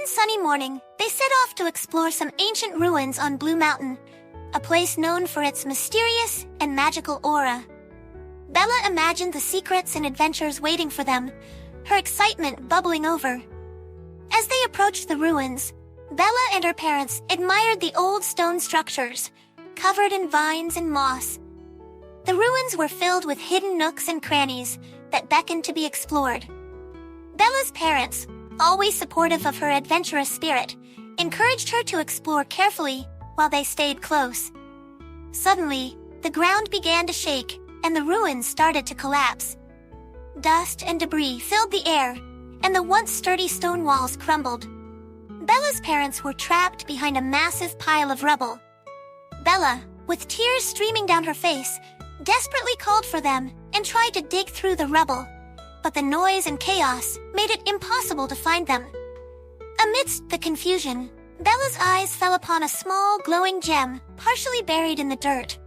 One sunny morning, they set off to explore some ancient ruins on Blue Mountain, a place known for its mysterious and magical aura. Bella imagined the secrets and adventures waiting for them, her excitement bubbling over. As they approached the ruins, Bella and her parents admired the old stone structures, covered in vines and moss. The ruins were filled with hidden nooks and crannies that beckoned to be explored. Bella's parents, always supportive of her adventurous spirit, encouraged her to explore carefully while they stayed close. Suddenly, the ground began to shake and the ruins started to collapse. Dust and debris filled the air, and the once sturdy stone walls crumbled. Bella's parents were trapped behind a massive pile of rubble. Bella, with tears streaming down her face, desperately called for them and tried to dig through the rubble, but the noise and chaos made it impossible to find them. Amidst the confusion, Bella's eyes fell upon a small glowing gem partially buried in the dirt.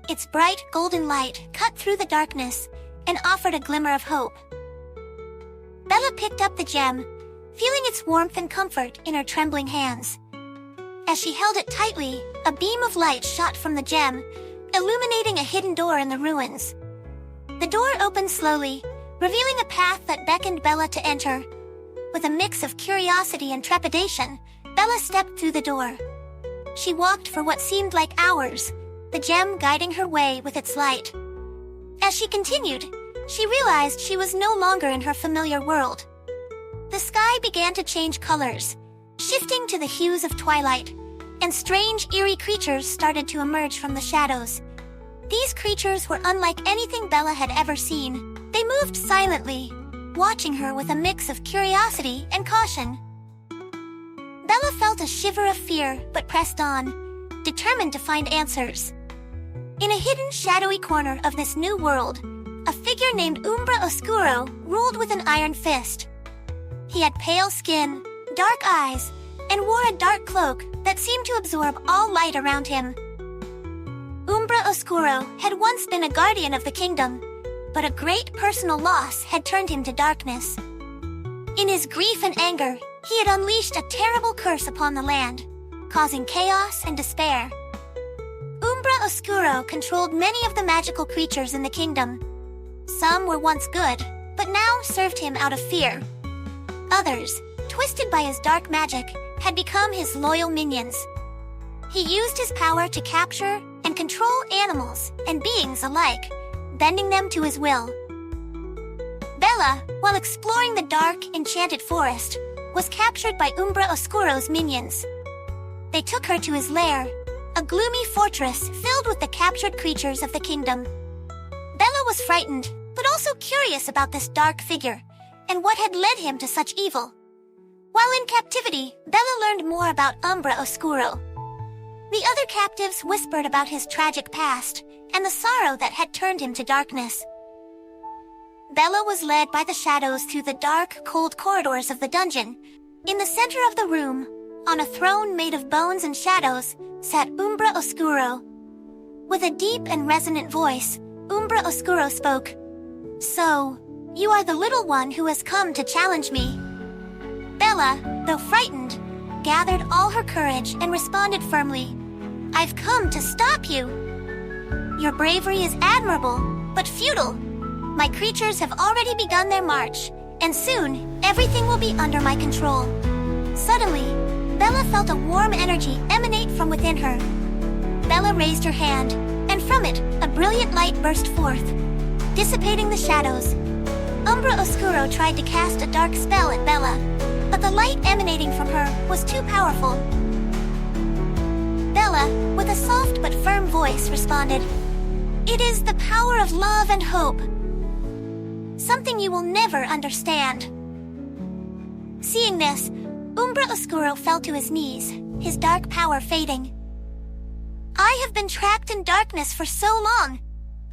Its bright golden light cut through the darkness and offered a glimmer of hope. Bella picked up the gem, feeling its warmth and comfort in her trembling hands. As she held it tightly, a beam of light shot from the gem, illuminating a hidden door in the ruins. The door opened slowly, revealing a path that beckoned Bella to enter. With a mix of curiosity and trepidation, Bella stepped through the door. She walked for what seemed like hours, the gem guiding her way with its light. As she continued, she realized she was no longer in her familiar world. The sky began to change colors, shifting to the hues of twilight, and strange, eerie creatures started to emerge from the shadows. These creatures were unlike anything Bella had ever seen. They moved silently, watching her with a mix of curiosity and caution. Bella felt a shiver of fear but pressed on, determined to find answers. In a hidden, shadowy corner of this new world, a figure named Umbra Oscuro ruled with an iron fist. He had pale skin, dark eyes, and wore a dark cloak that seemed to absorb all light around him. Umbra Oscuro had once been a guardian of the kingdom, but a great personal loss had turned him to darkness. In his grief and anger, he had unleashed a terrible curse upon the land, causing chaos and despair. Umbra Oscuro controlled many of the magical creatures in the kingdom. Some were once good, but now served him out of fear. Others, twisted by his dark magic, had become his loyal minions. He used his power to capture and control animals and beings alike, bending them to his will. Bella, while exploring the dark, enchanted forest, was captured by Umbra Oscuro's minions. They took her to his lair, a gloomy fortress filled with the captured creatures of the kingdom. Bella was frightened, but also curious about this dark figure and what had led him to such evil. While in captivity, Bella learned more about Umbra Oscuro. The other captives whispered about his tragic past and the sorrow that had turned him to darkness. Bella was led by the shadows through the dark, cold corridors of the dungeon. In the center of the room, on a throne made of bones and shadows, sat Umbra Oscuro. With a deep and resonant voice, Umbra Oscuro spoke. "So, you are the little one who has come to challenge me." Bella, though frightened, gathered all her courage and responded firmly. "I've come to stop you. Your bravery is admirable, but futile. My creatures have already begun their march, and soon everything will be under my control." Suddenly, Bella felt a warm energy emanate from within her. Bella raised her hand, and from it, a brilliant light burst forth, dissipating the shadows. Umbra Oscuro tried to cast a dark spell at Bella, but the light emanating from her was too powerful. Bella, with a soft but firm voice, responded, "It is the power of love and hope. Something you will never understand." Seeing this, Umbra Oscuro fell to his knees, his dark power fading. "I have been trapped in darkness for so long.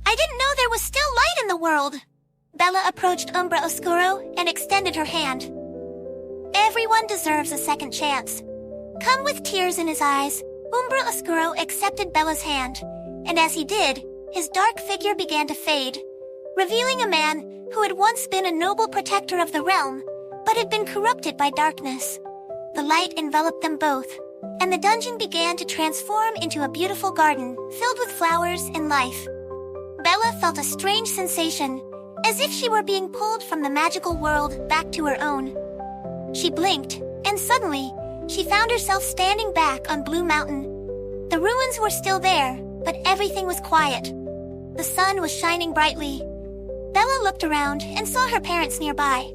I didn't know there was still light in the world." Bella approached Umbra Oscuro and extended her hand. Everyone deserves a second chance. Come with tears in his eyes, Umbra Oscuro accepted Bella's hand, and as he did, his dark figure began to fade, revealing a man who had once been a noble protector of the realm, but had been corrupted by darkness. The light enveloped them both, and the dungeon began to transform into a beautiful garden filled with flowers and life. Bella felt a strange sensation, as if she were being pulled from the magical world back to her own. She blinked, and suddenly, she found herself standing back on Blue Mountain. The ruins were still there, but everything was quiet. The sun was shining brightly. Bella looked around and saw her parents nearby,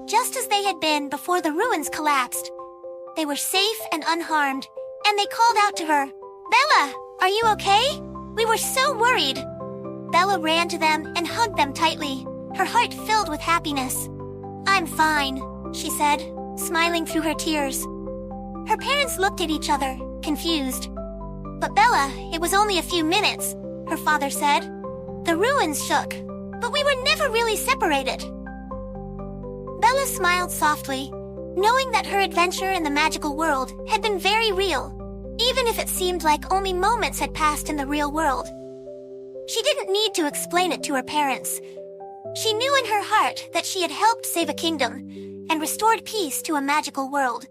just as they had been before the ruins collapsed. They were safe and unharmed, and they called out to her, "Bella, are you okay? We were so worried." Bella ran to them and hugged them tightly, her heart filled with happiness. "I'm fine," she said, smiling through her tears. Her parents looked at each other, confused. "But Bella, it was only a few minutes," her father said. "The ruins shook, but we were never really separated." Bella smiled softly, knowing that her adventure in the magical world had been very real, even if it seemed like only moments had passed in the real world. She didn't need to explain it to her parents. She knew in her heart that she had helped save a kingdom and restored peace to a magical world.